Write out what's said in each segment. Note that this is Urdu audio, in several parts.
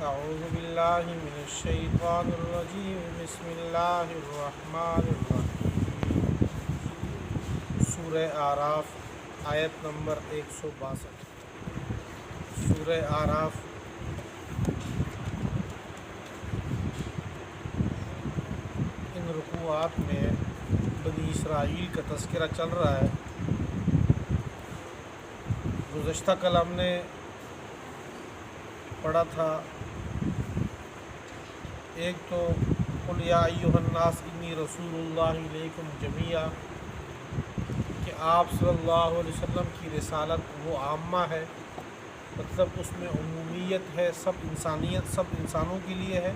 اعوذ باللہ من الشیطان الرجیم بسم اللہ الرحمن الرحیم۔ سورہ اعراف آیت نمبر 162۔ سورہ اعراف ان رکوعات میں بنی اسرائیل کا تذکرہ چل رہا ہے۔ گزشتہ کل ہم نے پڑھا تھا ایک تو قل یا ایھا الناس انی رسول اللہ الیکم جمیعا، کہ آپ صلی اللہ علیہ وسلم کی رسالت وہ عامہ ہے، مطلب اس میں عمومیت ہے، سب انسانوں کے لیے ہے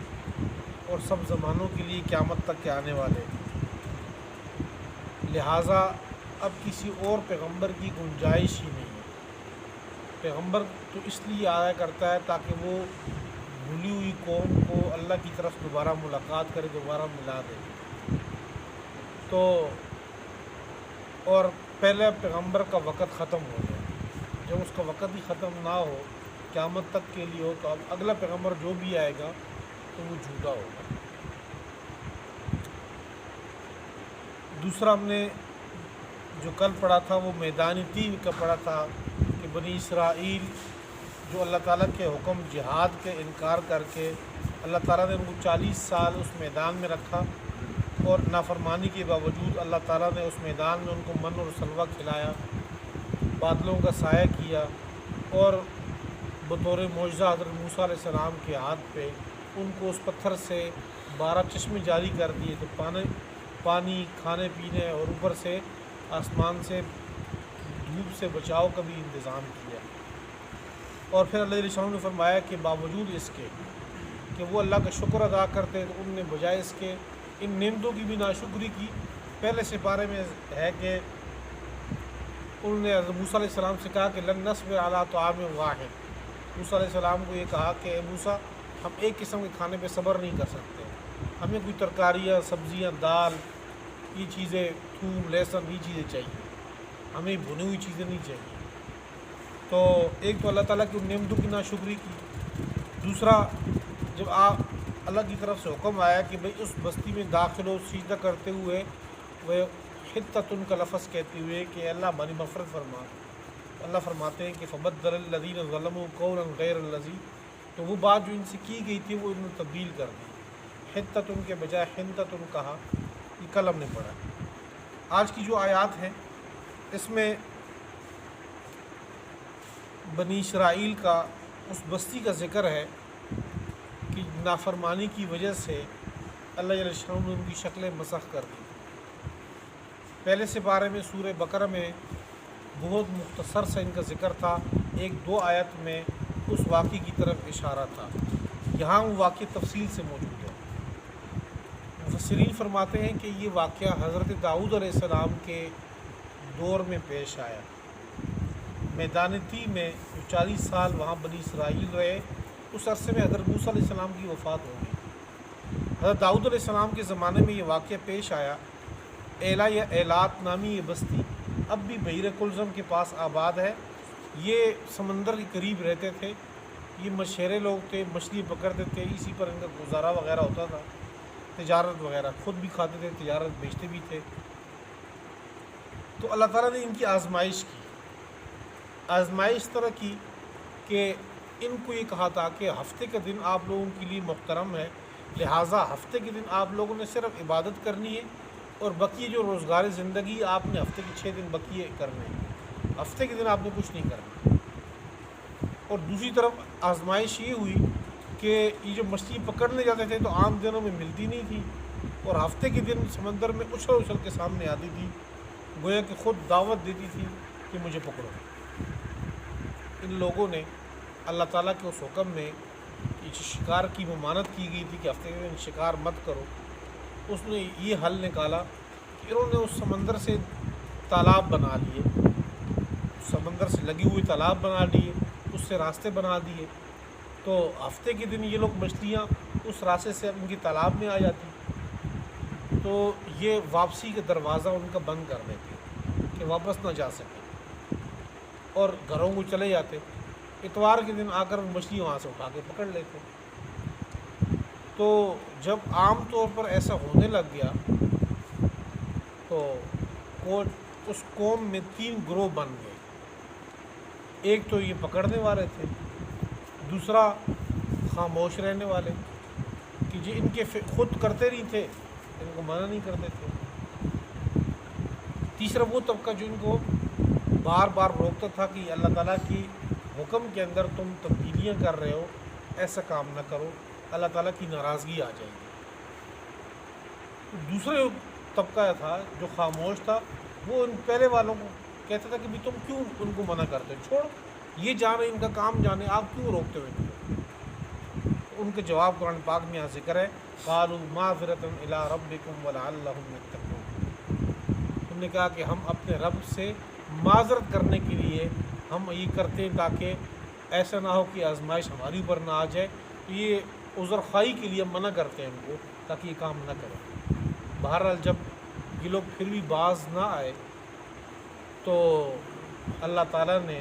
اور سب زمانوں کے لیے قیامت تک کے آنے والے، لہٰذا اب کسی اور پیغمبر کی گنجائش ہی نہیں ہے۔ پیغمبر تو اس لیے آیا کرتا ہے تاکہ وہ بھولی ہوئی قوم کو اللہ کی طرف دوبارہ ملاقات کرے، دوبارہ ملا دے۔ تو اور پہلے پیغمبر کا وقت ختم ہو گیا، جب اس کا وقت ہی ختم نہ ہو، قیامت تک کے لیے ہو، تو اب اگلا پیغمبر جو بھی آئے گا تو وہ جھوٹا ہوگا۔ دوسرا ہم نے جو کل پڑھا تھا وہ میدان تین کا پڑھا تھا کہ بنی اسرائیل جو اللہ تعالیٰ کے حکم جہاد کے انکار کر کے اللہ تعالیٰ نے ان کو 40 سال اس میدان میں رکھا، اور نافرمانی کے باوجود اللہ تعالیٰ نے اس میدان میں ان کو من اور سلوہ کھلایا، بادلوں کا سایہ کیا، اور بطور معجزہ حضرت موسیٰ علیہ السلام کے ہاتھ پہ ان کو اس پتھر سے 12 چشمے جاری کر دیے، تو پانی کھانے پینے اور اوپر سے آسمان سے دھوپ سے بچاؤ کا بھی انتظام کیا۔ اور پھر اللہ جل شانہ نے فرمایا کہ باوجود اس کے کہ وہ اللہ کا شکر ادا کرتے، تو ان نے بجائے اس کے ان نعمتوں کی بھی ناشکری کی۔ پہلے سپارے میں ہے کہ انہوں نے حضرت موسیٰ علیہ السلام سے کہا کہ لن نصبر علی طعام واحد، موسیٰ علیہ السلام کو یہ کہا کہ اے موسیٰ، ہم ایک قسم کے کھانے پہ صبر نہیں کر سکتے، ہمیں کوئی ترکاریاں، سبزیاں، دال، یہ چیزیں، تھوم، لہسن، یہ چیزیں چاہیے، ہمیں بھنی ہوئی چیزیں نہیں چاہیے۔ تو ایک تو اللہ تعالیٰ کی نعمتوں کی ناشکری کی، دوسرا جب آپ اللہ کی طرف سے حکم آیا کہ بھئی اس بستی میں داخل ہو، سجدہ کرتے ہوئے وہ حطۃ کا لفظ کہتے ہوئے کہ اللہ ہماری مغفرت فرما، اللہ فرماتے ہیں کہ فبدل الذین ظلموا قولا غیر الذی، تو وہ بات جو ان سے کی گئی تھی وہ انہوں نے تبدیل کر دی، حطۃ کے بجائے حنطۃ کہا۔ یہ کل ہم نے پڑھا۔ آج کی جو آیات ہیں اس میں بنی اسرائیل کا اس بستی کا ذکر ہے کہ نافرمانی کی وجہ سے اللہ جل شانہ نے ان کی شکلیں مسخ کر دی۔ پہلے سپارے میں سورہ بقرہ میں بہت مختصر سے ان کا ذکر تھا، 1-2 آیت میں اس واقعے کی طرف اشارہ تھا، یہاں وہ واقعہ تفصیل سے موجود ہے۔ مفسرین فرماتے ہیں کہ یہ واقعہ حضرت داؤد علیہ السلام کے دور میں پیش آیا۔ میدان تین میں جو 40 سال وہاں بنی اسرائیل رہے، اس عرصے میں حضرت موسیٰ علیہ السلام کی وفات ہو گئی۔ حضرت داؤد علیہ السلام کے زمانے میں یہ واقعہ پیش آیا۔ ایلا یا ایلات نامی یہ بستی اب بھی بحیر کلزم کے پاس آباد ہے۔ یہ سمندر کے قریب رہتے تھے، یہ مشہورے لوگ تھے، مچھلی پکڑتے تھے، اسی پر ان کا گزارا وغیرہ ہوتا تھا، تجارت وغیرہ، خود بھی کھاتے تھے، تجارت بیچتے بھی تھے۔ تو اللہ تعالیٰ نے ان کی آزمائش کی، آزمائش اس طرح کی کہ ان کو یہ کہا تھا کہ ہفتے کا دن آپ لوگوں کے لیے محترم ہے، لہٰذا ہفتے کے دن آپ لوگوں نے صرف عبادت کرنی ہے، اور بقیہ جو روزگار زندگی آپ نے ہفتے کے 6 دن بقیہ کرنے ہیں، ہفتے کے دن آپ نے کچھ نہیں کرنا۔ اور دوسری طرف آزمائش یہ ہوئی کہ یہ جو مچھلی پکڑنے جاتے تھے تو عام دنوں میں ملتی نہیں تھی، اور ہفتے کے دن سمندر میں اچھل اچھل کے سامنے آتی تھی، گویا کہ خود دعوت دیتی تھی کہ مجھے پکڑو۔ ان لوگوں نے اللہ تعالیٰ کے اس حکم میں کہ شکار کی ممانعت کی گئی تھی کہ ہفتے کے دن شکار مت کرو، اس نے یہ حل نکالا کہ انہوں نے اس سمندر سے تالاب بنا لیے، سمندر سے لگے ہوئے تالاب بنا لیے، اس سے راستے بنا دیے، تو ہفتے کے دن یہ لوگ مچھلیاں اس راستے سے ان کی تالاب میں آ جاتی، تو یہ واپسی کا دروازہ ان کا بند کر دیتے کہ واپس نہ جا سکے، اور گھروں کو چلے جاتے۔ اتوار کے دن آ کر مچھلی وہاں سے اٹھا کے پکڑ لیتے۔ تو جب عام طور پر ایسا ہونے لگ گیا تو اس قوم میں 3 گروہ بن گئے. ایک تو یہ پکڑنے والے تھے، دوسرا خاموش رہنے والے کہ جو ان کے خود کرتے نہیں تھے، ان کو منع نہیں کرتے تھے، تیسرا وہ طبقہ جو ان کو بار بار روکتا تھا کہ اللہ تعالیٰ کی حکم کے اندر تم تبدیلیاں کر رہے ہو، ایسا کام نہ کرو، اللہ تعالیٰ کی ناراضگی آ جائے گی. دوسرے طبقہ تھا جو خاموش تھا، وہ ان پہلے والوں کو کہتا تھا کہ بھی تم کیوں ان کو منع کرتے ہو، چھوڑو، یہ جانے ان کا کام جانے، آپ کیوں روکتے ہوئے؟ ان کے جواب قرآن پاک میں یہاں ذکر ہے، قالوا معذرۃ الی ربکم ولعلہم یتقون. ہم نے کہا کہ ہم اپنے رب سے معذرت کرنے کے لیے ہم یہ کرتے ہیں تاکہ ایسا نہ ہو کہ آزمائش ہماری اوپر نہ آ جائے. تو یہ عذر خواہی کے لیے منع کرتے ہیں ان کو تاکہ یہ کام نہ کریں. بہرحال جب یہ لوگ پھر بھی باز نہ آئے تو اللہ تعالیٰ نے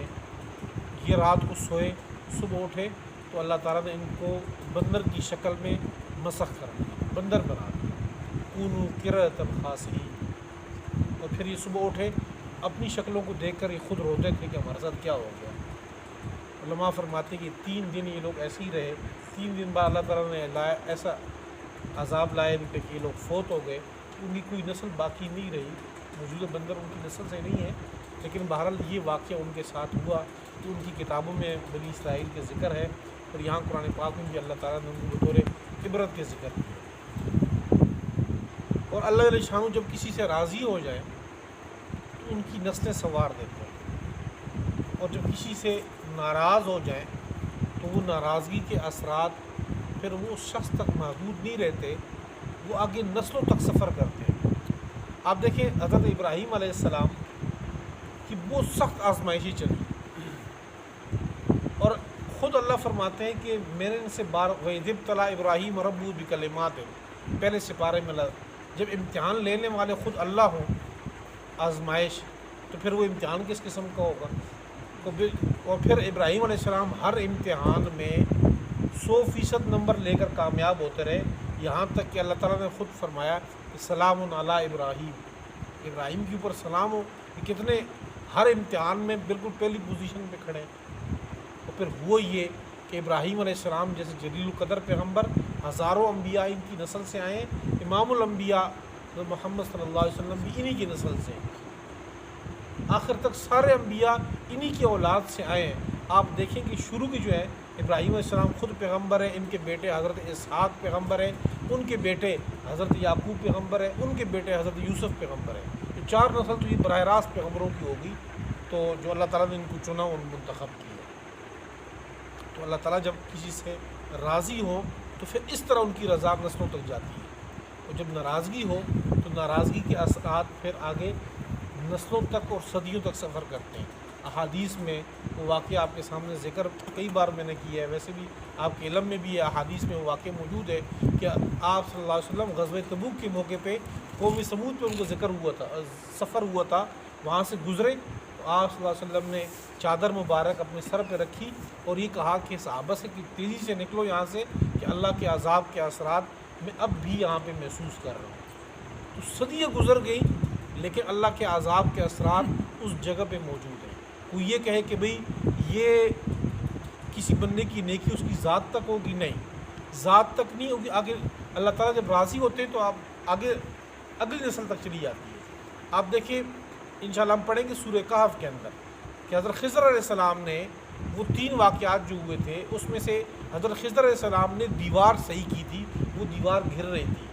یہ رات کو سوئے، صبح اٹھے تو اللہ تعالیٰ نے ان کو بندر کی شکل میں مسخ کر دیا، بندر بنا دیا، کونوا قردۃ خاسئین. اور پھر یہ صبح اٹھے، اپنی شکلوں کو دیکھ کر یہ خود روتے تھے کہ ہمارے ساتھ کیا ہو گیا. علماء فرماتے کہ 3 دن یہ لوگ ایسے ہی رہے. 3 دن بعد اللہ تعالیٰ نے ایسا عذاب لائے ان پہ کہ یہ لوگ فوت ہو گئے. ان کی کوئی نسل باقی نہیں رہی، موجودہ بندر ان کی نسل سے نہیں ہے، لیکن بہرحال یہ واقعہ ان کے ساتھ ہوا. تو ان کی کتابوں میں بنی اسرائیل کے ذکر ہے، اور یہاں قرآن پاک میں بھی اللہ تعالیٰ نے ان کو بطور عبرت کے ذکر کیا. اور اللہ علیہ شان جب کسی سے راضی ہو جائے تو ان کی نسلیں سنوار دیتے ہیں، اور جب کسی سے ناراض ہو جائیں تو وہ ناراضگی کے اثرات پھر وہ شخص تک محدود نہیں رہتے، وہ آگے نسلوں تک سفر کرتے ہیں. آپ دیکھیں حضرت ابراہیم علیہ السلام کی بہت سخت آزمائشیں چلی، اور خود اللہ فرماتے ہیں کہ میں نے ان سے وَإِذِ ابْتَلَىٰ إِبْرَاهِيمَ رَبُّهُ بِكَلِمَاتٍ، پہلے سپارے میں جب امتحان لینے والے خود اللہ ہوں، آزمائش، تو پھر وہ امتحان کس قسم کا ہوگا. اور پھر ابراہیم علیہ السلام ہر امتحان میں 100% نمبر لے کر کامیاب ہوتے رہے، یہاں تک کہ اللہ تعالیٰ نے خود فرمایا کہ سلام علی ابراہیم، ابراہیم کے اوپر سلام ہو. کہ کتنے ہر امتحان میں بالکل پہلی پوزیشن پہ کھڑے. اور پھر وہ یہ کہ ابراہیم علیہ السلام جیسے جلیل القدر پیغمبر ہزاروں انبیاء ان کی نسل سے آئے ہیں، امام الانبیاء محمد صلی اللہ علیہ وسلم بھی انہی کی نسل سے ہیں، آخر تک سارے انبیاء انہی کی اولاد سے آئے ہیں. آپ دیکھیں کہ شروع کی جو ہے ابراہیم علیہ السلام خود پیغمبر ہیں، ان کے بیٹے حضرت اسحاق پیغمبر ہیں، ان کے بیٹے حضرت یعقوب پیغمبر ہیں، ان کے بیٹے حضرت یوسف پیغمبر ہیں. تو 4 نسل تو یہ براہ راست پیغمبروں کی ہوگی، تو جو اللہ تعالیٰ نے ان کو چنا اور منتخب کیا. تو اللہ تعالیٰ جب کسی سے راضی ہو تو پھر اس طرح ان کی رضا نسلوں تک جاتی ہے، اور جب ناراضگی ہو تو ناراضگی کے اثرات پھر آگے نسلوں تک اور صدیوں تک سفر کرتے ہیں. احادیث میں وہ واقعہ آپ کے سامنے ذکر کئی بار میں نے کیا ہے، ویسے بھی آپ کے علم میں بھی ہے، احادیث میں وہ واقعہ موجود ہے کہ آپ صلی اللہ علیہ وسلم غزوہ تبوک کے موقع پہ قوم سمود پہ ان کو ذکر ہوا تھا، سفر ہوا تھا، وہاں سے گزرے تو آپ صلی اللہ علیہ وسلم نے چادر مبارک اپنے سر پہ رکھی اور یہ کہا کہ صحابہ سے کہ تیزی سے نکلو یہاں سے، کہ اللہ کے عذاب کے اثرات میں اب بھی یہاں پہ محسوس کر رہا ہوں. تو صدیاں گزر گئیں لیکن اللہ کے عذاب کے اثرات اس جگہ پہ موجود ہیں. کوئی یہ کہے کہ بھئی یہ کسی بندے کی نیکی اس کی ذات تک ہوگی، نہیں، ذات تک نہیں ہوگی، آگے اللہ تعالیٰ جب راضی ہوتے ہیں تو آپ آگے اگلی نسل تک چلی جاتی ہے. آپ دیکھیں انشاءاللہ ہم پڑھیں گے سورہ کہف کے اندر کہ حضرت خضر علیہ السلام نے وہ 3 واقعات جو ہوئے تھے اس میں سے حضرت خضر علیہ السلام نے دیوار صحیح کی تھی، وہ دیوار گھر رہی تھی.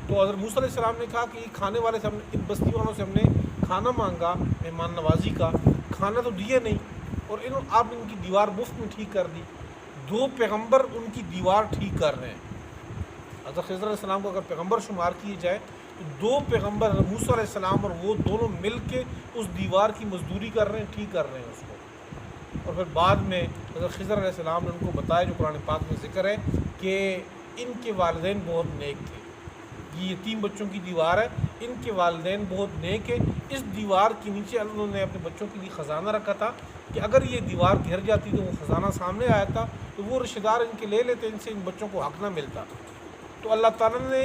تو حضرت موسیٰ علیہ السلام نے کہا کہ یہ کھانے والے سے ہم نے، ان بستی والوں سے ہم نے کھانا مانگا، مہمان نوازی کا، کھانا تو دیا نہیں، اور آپ ان کی دیوار مفت میں ٹھیک کر دی. 2 پیغمبر ان کی دیوار ٹھیک کر رہے ہیں. حضرت خضر علیہ السلام کو اگر پیغمبر شمار کیے جائے تو 2 پیغمبر موسیٰ علیہ السلام اور وہ دونوں مل کے اس دیوار کی مزدوری کر رہے ہیں، ٹھیک کر رہے ہیں اس کو. اور پھر بعد میں حضرت خضر علیہ السلام نے ان کو بتایا، جو قرآن پاک میں ذکر ہے، کہ ان کے والدین بہت نیک تھے. یہ یتیم بچوں کی دیوار ہے، ان کے والدین بہت نیک ہے. اس دیوار کے نیچے انہوں نے اپنے بچوں کے لیے خزانہ رکھا تھا کہ اگر یہ دیوار گھر جاتی تو وہ خزانہ سامنے آیا تھا تو وہ رشتہ دار ان کے لے لیتے، ان سے ان بچوں کو حق نہ ملتا. تو اللہ تعالیٰ نے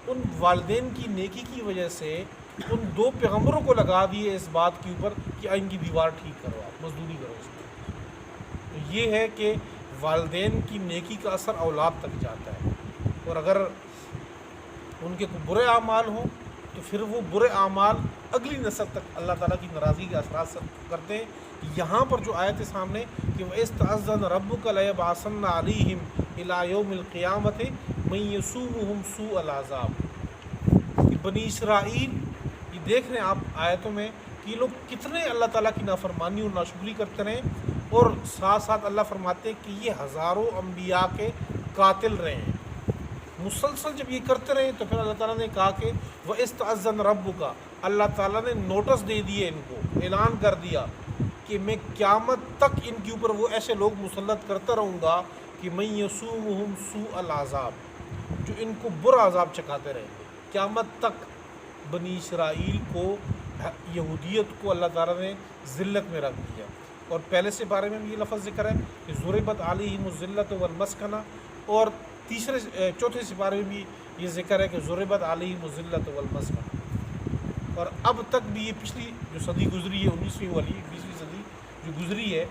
ان والدین کی نیکی کی وجہ سے ان 2 پیغمبروں کو لگا دیے اس بات کے اوپر کہ ان کی دیوار ٹھیک کرو، آپ مزدوری کرو اس میں۔ تو یہ ہے کہ والدین کی نیکی کا اثر اولاد تک جاتا ہے، اور اگر ان کے کوئی برے اعمال ہوں تو پھر وہ برے اعمال اگلی نسل تک اللہ تعالیٰ کی ناراضگی کے اثرات کرتے ہیں۔ یہاں پر جو آیت سامنے کہ وَإِسْتَأَذَّنَ رَبُّكَ لَيَبْعَثَنَّ عَلَيْهِمْ إِلَى يَوْمِ الْقِيَامَةِ مَن يَسُومُهُمْ سُوءَ الْعَذَابِ، کہ بنی اسرائیل، یہ دیکھ رہے ہیں آپ آیتوں میں کہ یہ لوگ کتنے اللہ تعالیٰ کی نافرمانی اور ناشکری کرتے رہے، اور ساتھ ساتھ اللہ فرماتے ہیں کہ یہ ہزاروں انبیاء کے قاتل رہے ہیں۔ مسلسل جب یہ کرتے رہے تو پھر اللہ تعالیٰ نے کہا کہ وَإِسْتَأَذَّنَ رَبُّكَ، اللہ تعالیٰ نے نوٹس دے دیے، ان کو اعلان کر دیا کہ میں قیامت تک ان کے اوپر وہ ایسے لوگ مسلط کرتا رہوں گا کہ مَن يَسُومُهُمْ سُوءَ الْعَذَابِ، جو ان کو برا عذاب چکھاتے رہیں گے قیامت تک۔ بنی اسرائیل کو، یہودیت کو اللہ تعالیٰ نے ذلت میں رکھ دیا، اور پہلے سے بارے میں بھی یہ لفظ ذکر ہے کہ ضُرِبَتْ عَلَيْهِمُ الذِّلَّةُ وَالْمَسْكَنَةُ، اور چوتھے سپارے میں بھی یہ ذکر ہے کہ ضُرِبَتْ عَلَيْهِمُ الذِّلَّةُ وَالْمَسْكَنَةُ۔ اور اب تک بھی یہ پچھلی جو صدی گزری ہے، 19ویں والی 20ویں صدی جو گزری ہے،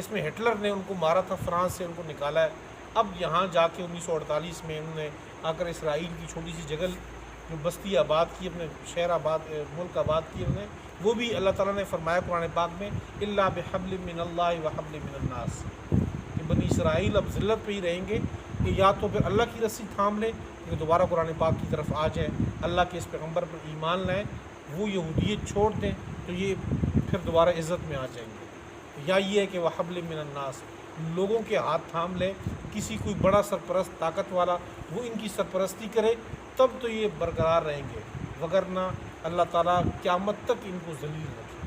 اس میں ہٹلر نے ان کو مارا تھا، فرانس سے ان کو نکالا ہے۔ اب یہاں جا کے 1948 میں انہوں نے آ کر اسرائیل کی چھوٹی سی جگہ جو بستی آباد کی، اپنے شہر آباد، ملک آباد کی انہوں نے، وہ بھی اللہ تعالیٰ نے فرمایا قرآن پاک میں إِلَّا بِحَبْلٍ مِّنَ اللَّهِ وَحَبْلٍ مِّنَ النَّاسِ، کہ بنی اسرائیل اب ذلت پہ ہی رہیں گے، کہ یا تو پھر اللہ کی رسی تھام لیں کہ دوبارہ قرآن پاک کی طرف آ جائیں، اللہ کے اس پیغمبر پر ایمان لائیں، وہ یہودیت چھوڑ دیں تو یہ پھر دوبارہ عزت میں آ جائیں گے، یا یہ ہے کہ وَحَبْلٍ مِّنَ النَّاسِ، لوگوں کے ہاتھ تھام لیں، کسی کوئی بڑا سرپرست طاقت والا وہ ان کی سرپرستی کرے، تب تو یہ برقرار رہیں گے، وگرنہ اللہ تعالیٰ قیامت تک ان کو ذلیل رکھے۔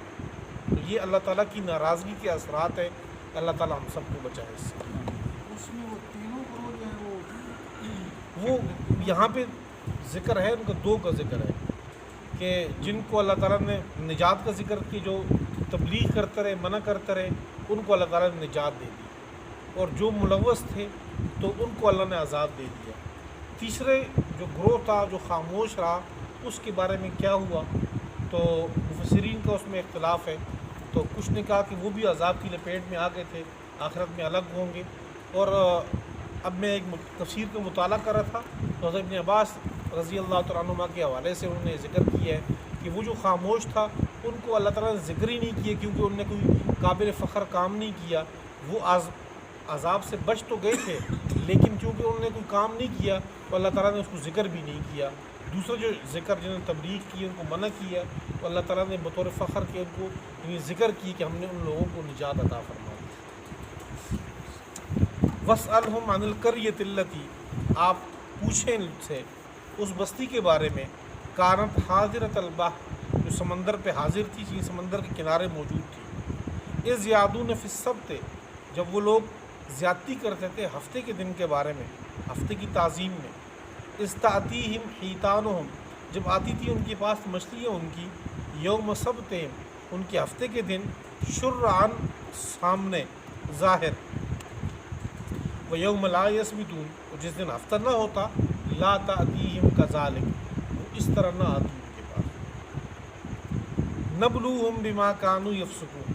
تو یہ اللہ تعالیٰ کی ناراضگی کے اثرات ہیں، اللہ تعالیٰ ہم سب کو بچائے اس سے۔ اس میں وہ تینوں گروہ جو ہیں وہ یہاں پہ ذکر ہے، ان کا 2 کا ذکر ہے کہ جن کو اللہ تعالیٰ نے نجات کا ذکر کی، جو تبلیغ کرتے رہے، منع کرتے رہے، ان کو اللہ تعالیٰ نے نجات دے دی، اور جو ملوث تھے تو ان کو اللہ نے عذاب دے دیا۔ تیسرے جو گروہ تھا جو خاموش رہا، اس کے بارے میں کیا ہوا تو مفسرین کا اس میں اختلاف ہے، تو کچھ نے کہا کہ وہ بھی عذاب کی لپیٹ میں آ گئے تھے، آخرت میں الگ ہوں گے۔ اور اب میں ایک تفسیر کا مطالعہ کر رہا تھا تو حضرت ابن عباس رضی اللہ تعالیٰ عنہما کے حوالے سے انہوں نے ذکر کیا ہے کہ وہ جو خاموش تھا ان کو اللہ تعالیٰ نے ذکر ہی نہیں کیا، کیونکہ انہوں نے کوئی قابل فخر کام نہیں کیا، وہ عذاب سے بچ تو گئے تھے، لیکن چونکہ انہوں نے کوئی کام نہیں کیا تو اللہ تعالیٰ نے اس کو ذکر بھی نہیں کیا۔ دوسرا جو ذکر جنہوں نے تبلیغ کی، ان کو منع کیا، تو اللہ تعالیٰ نے بطور فخر کے ان کو ذکر کی کہ ہم نے ان لوگوں کو نجات عطا فرمائی۔ وَاسْأَلْهُمْ عَنِ الْقَرْيَةِ الَّتِي، آپ پوچھیں ان سے اس بستی کے بارے میں، كَانَتْ حَاضِرَةَ الْبَحْرِ، جو سمندر پہ حاضر تھی، سمندر کے کنارے موجود تھی، اِذْ يَعْدُونَ فِي السَّبْتِ، جب وہ لوگ زیادتی کرتے تھے ہفتے کے دن کے بارے میں، ہفتے کی تعظیم میں، اِذْ تَأْتِيهِمْ حِيتَانُهُمْ، جب آتی تھی ان کے پاس مچھلیاں ان کی، یوم سبتہم، ان کے ہفتے کے دن، شرعاً سامنے ظاہر، وَيَوْمَ لَا يَسْبِتُونَ، اور جس دن ہفتہ نہ ہوتا، لا تَأْتِيهِمْ كَذَلِكَ، وہ اس طرح نہ آتی ان کے پاس۔ نَبْلُوهُمْ بِمَا كَانُوا يَفْسُقُونَ،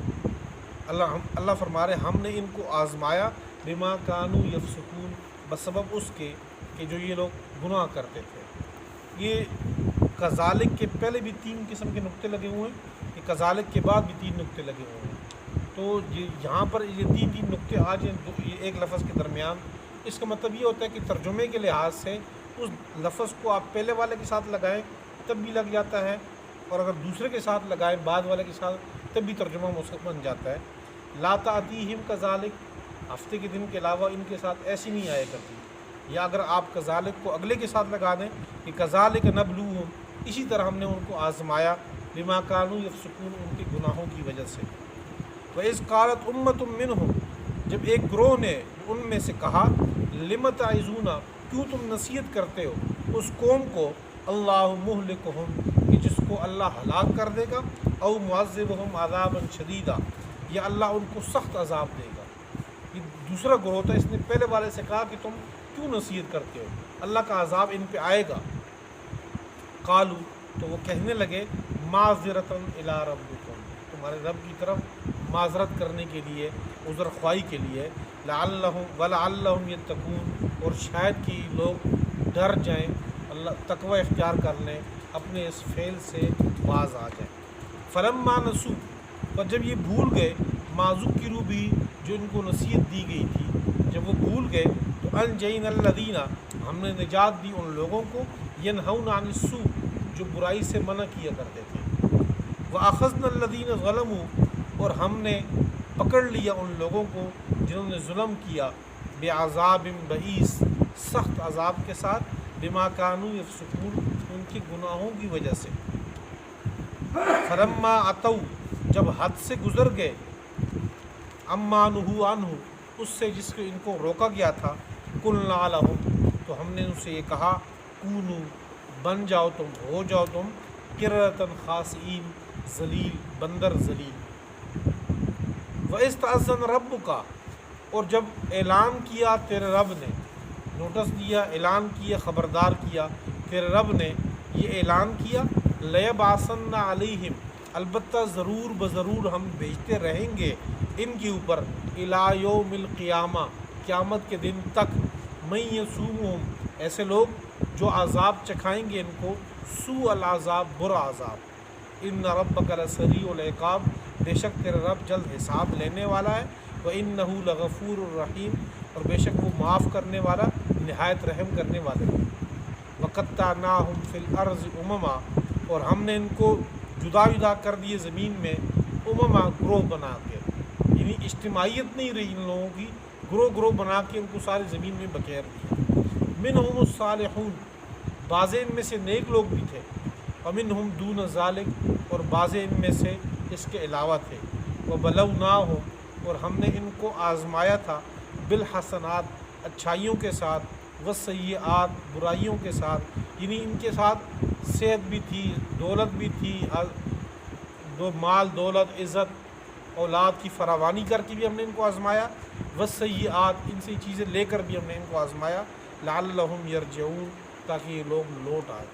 اللہ فرما رہے ہم نے ان کو آزمایا، بِمَا كَانُوا يَفْسُقُونَ، بسبب اس کے کہ جو یہ لوگ گناہ کرتے تھے۔ یہ کذالک کے پہلے بھی 3 قسم کے نقطے لگے ہوئے ہیں، یہ کذالک کے بعد بھی 3 نقطے لگے ہوئے ہیں، تو یہاں پر یہ 3 نقطے آج ہیں یہ ایک لفظ کے درمیان۔ اس کا مطلب یہ ہوتا ہے کہ ترجمے کے لحاظ سے اس لفظ کو آپ پہلے والے کے ساتھ لگائیں تب بھی لگ جاتا ہے، اور اگر دوسرے کے ساتھ لگائیں بعد والے کے ساتھ تب بھی ترجمہ بن جاتا ہے۔ لا تأتیہم کذالک، ہفتے کے دن کے علاوہ ان کے ساتھ ایسی نہیں آیا کرتی، یا اگر آپ کذالک کو اگلے کے ساتھ لگا دیں کہ کذالک نبلوہم، اسی طرح ہم نے ان کو آزمایا، بما کانوا یفسقون، ان کے گناہوں کی وجہ سے۔ وَإِذْ قَالَتْ أُمَّةٌ مِّنْهُمْ، جب ایک گروہ نے ان میں سے کہا، لِمَ تَعِظُونَ، کیوں تم نصیحت کرتے ہو اس قوم کو، اللہ مہلکہم، کہ جس کو اللہ ہلاک کر دے گا، او معذبہم عذابا شدیدا، یا اللہ ان کو سخت عذاب دے گا۔ یہ دوسرا گروہ تھا، اس نے پہلے والے سے کہا کہ تم کیوں نصیحت کرتے ہو، اللہ کا عذاب ان پہ آئے گا۔ قالو، تو وہ کہنے لگے معذرتاً الی ربکم، تمہارے رب کی طرف معذرت کرنے کے لیے، عذر خواہی کے لیے، لعلہم ولعلہم یتقون، اور شاید کہ لوگ ڈر جائیں، اللہ تقوی اختیار کر لیں، اپنے اس فعل سے باز آ جائیں۔ فلما نسوا، پر جب یہ بھول گئے، ما ذکروا بھی، جو ان کو نصیحت دی گئی تھی، جب وہ بھول گئے تو انجینا الذین، ہم نے نجات دی ان لوگوں کو، ینہون عن السوء، جو برائی سے منع کیا کرتے تھے، واخذنا الذین ظلموا، اور ہم نے پکڑ لیا ان لوگوں کو جنہوں نے ظلم کیا، بعذاب بئیس، سخت عذاب کے ساتھ، بما کانوا یفسقون، ان کے گناہوں کی وجہ سے۔ فلما اتوا، جب حد سے گزر گئے، اما نہوا عنہ، اس سے جس کو ان کو روکا گیا تھا، قلنا لہم، تو ہم نے ان سے یہ کہا، کونوا، بن جاؤ تم، ہو جاؤ تم، قردۃ خاسئین، ذلیل، بندر ذلیل۔ وَإِذْ تَأَذَّنَ رَبُّكَ، اور جب اعلان کیا تیرے رب نے، نوٹس دیا، اعلان کیا، خبردار کیا، تیرے رب نے یہ اعلان کیا، لَيَبْعَثَنَّ عَلَيْهِمْ، البتہ ضرور بضرور ہم بھیجتے رہیں گے ان کے اوپر، إِلَى يَوْمِ الْقِيَامَةِ، قیامت کے دن تک، مَن يَسُومُهُمْ، ایسے لوگ جو عذاب چکھائیں گے ان کو، سوء العذاب، برا عذاب۔ ان ربک لسریع العقاب، بے شک تیرا رب جلد حساب لینے والا ہے، وَإِنَّهُ لَغَفُورٌ الرحیم، اور بے شک وہ معاف کرنے والا، نہایت رحم کرنے والے ہیں۔ وَقَطَّعْنَاهُمْ فِي الْأَرْضِ أُمَمًا، اور ہم نے ان کو جدا جدا کر دیے زمین میں، امما، گروہ بنا کے، یعنی اجتماعیت نہیں رہی ان لوگوں کی، گروہ گروہ بنا کے ان کو ساری زمین میں بکھیر دیا۔ منہم الصالحون، بعض ان میں سے نیک لوگ بھی تھے، ومنہم دون ذالک، اور بعض ان میں سے اس کے علاوہ تھے، وبلوناہم، اور ہم نے ان کو آزمایا تھا، بالحسنات، اچھائیوں کے ساتھ، والسیئات، برائیوں کے ساتھ، یعنی ان کے ساتھ صحت بھی تھی، دولت بھی تھی، مال دولت عزت اولاد کی فراوانی کر کے بھی ہم نے ان کو آزمایا، والسیئات، ان سے چیزیں لے کر بھی ہم نے ان کو آزمایا، لعلہم یرجعون، تاکہ یہ لوگ لوٹ آئیں۔